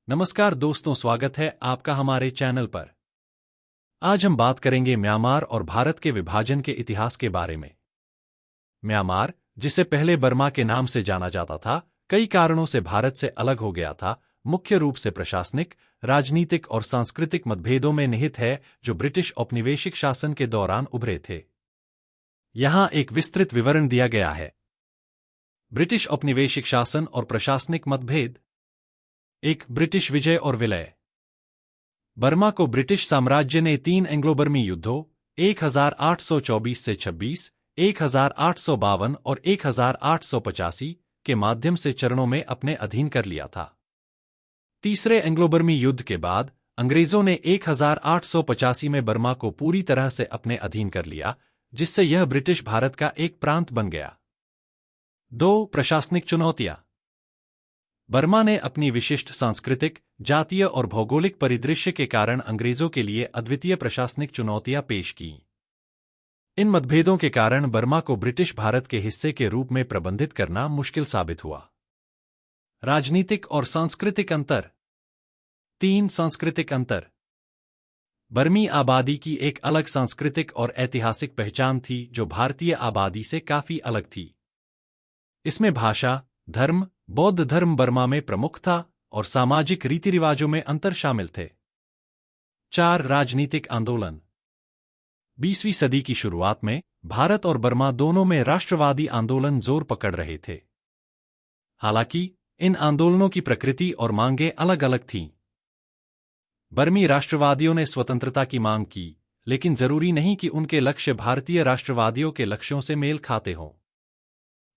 नमस्कार दोस्तों, स्वागत है आपका हमारे चैनल पर। आज हम बात करेंगे म्यांमार और भारत के विभाजन के इतिहास के बारे में। म्यांमार, जिसे पहले बर्मा के नाम से जाना जाता था, कई कारणों से भारत से अलग हो गया था। मुख्य रूप से प्रशासनिक, राजनीतिक और सांस्कृतिक मतभेदों में निहित है, जो ब्रिटिश औपनिवेशिक शासन के दौरान उभरे थे। यहाँ एक विस्तृत विवरण दिया गया है। ब्रिटिश औपनिवेशिक शासन और प्रशासनिक मतभेद। एक, ब्रिटिश विजय और विलय। बर्मा को ब्रिटिश साम्राज्य ने 3 एंग्लो-बर्मी युद्धों 1824 से 26, 1852 और 1885 के माध्यम से चरणों में अपने अधीन कर लिया था। तीसरे एंग्लो-बर्मी युद्ध के बाद अंग्रेजों ने 1885 में बर्मा को पूरी तरह से अपने अधीन कर लिया, जिससे यह ब्रिटिश भारत का एक प्रांत बन गया। 2. प्रशासनिक चुनौतियां। बर्मा ने अपनी विशिष्ट सांस्कृतिक, जातीय और भौगोलिक परिदृश्य के कारण अंग्रेजों के लिए अद्वितीय प्रशासनिक चुनौतियां पेश कीं। इन मतभेदों के कारण बर्मा को ब्रिटिश भारत के हिस्से के रूप में प्रबंधित करना मुश्किल साबित हुआ। राजनीतिक और सांस्कृतिक अंतर। 3. सांस्कृतिक अंतर। बर्मी आबादी की एक अलग सांस्कृतिक और ऐतिहासिक पहचान थी, जो भारतीय आबादी से काफी अलग थी। इसमें भाषा, धर्म, बौद्ध धर्म बर्मा में प्रमुख था और सामाजिक रीति रिवाजों में अंतर शामिल थे। 4. राजनीतिक आंदोलन। 20वीं सदी की शुरुआत में भारत और बर्मा दोनों में राष्ट्रवादी आंदोलन जोर पकड़ रहे थे। हालांकि इन आंदोलनों की प्रकृति और मांगें अलग अलग थीं। बर्मी राष्ट्रवादियों ने स्वतंत्रता की मांग की, लेकिन जरूरी नहीं कि उनके लक्ष्य भारतीय राष्ट्रवादियों के लक्ष्यों से मेल खाते हों।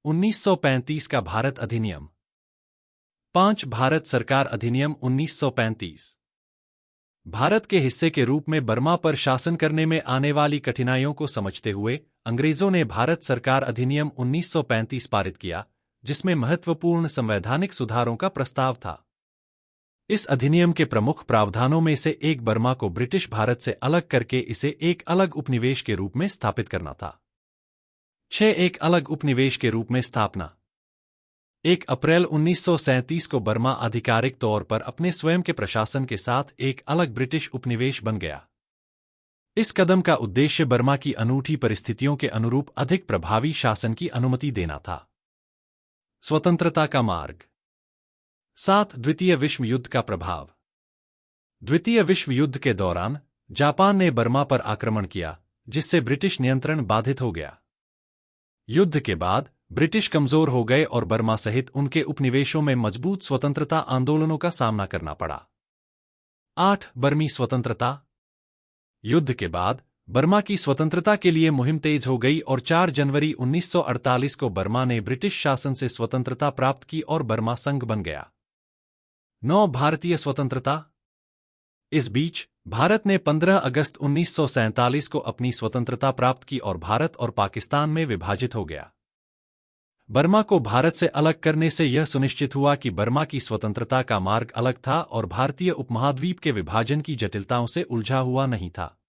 1935 का भारत अधिनियम। 5. भारत सरकार अधिनियम 1935। भारत के हिस्से के रूप में बर्मा पर शासन करने में आने वाली कठिनाइयों को समझते हुए अंग्रेजों ने भारत सरकार अधिनियम 1935 पारित किया, जिसमें महत्वपूर्ण संवैधानिक सुधारों का प्रस्ताव था। इस अधिनियम के प्रमुख प्रावधानों में से एक बर्मा को ब्रिटिश भारत से अलग करके इसे एक अलग उपनिवेश के रूप में स्थापित करना था। 6. एक अलग उपनिवेश के रूप में स्थापना। 1 अप्रैल 1937 को बर्मा आधिकारिक तौर पर अपने स्वयं के प्रशासन के साथ एक अलग ब्रिटिश उपनिवेश बन गया। इस कदम का उद्देश्य बर्मा की अनूठी परिस्थितियों के अनुरूप अधिक प्रभावी शासन की अनुमति देना था। स्वतंत्रता का मार्ग। 7. द्वितीय विश्व युद्ध का प्रभाव। द्वितीय विश्व युद्ध के दौरान जापान ने बर्मा पर आक्रमण किया, जिससे ब्रिटिश नियंत्रण बाधित हो गया। युद्ध के बाद ब्रिटिश कमजोर हो गए और बर्मा सहित उनके उपनिवेशों में मजबूत स्वतंत्रता आंदोलनों का सामना करना पड़ा। 8. बर्मी स्वतंत्रता। युद्ध के बाद बर्मा की स्वतंत्रता के लिए मुहिम तेज हो गई और 4 जनवरी 1948 को बर्मा ने ब्रिटिश शासन से स्वतंत्रता प्राप्त की और बर्मा संघ बन गया। 9. भारतीय स्वतंत्रता। इस बीच भारत ने 15 अगस्त 1947 को अपनी स्वतंत्रता प्राप्त की और भारत और पाकिस्तान में विभाजित हो गया। बर्मा को भारत से अलग करने से यह सुनिश्चित हुआ कि बर्मा की स्वतंत्रता का मार्ग अलग था और भारतीय उपमहाद्वीप के विभाजन की जटिलताओं से उलझा हुआ नहीं था।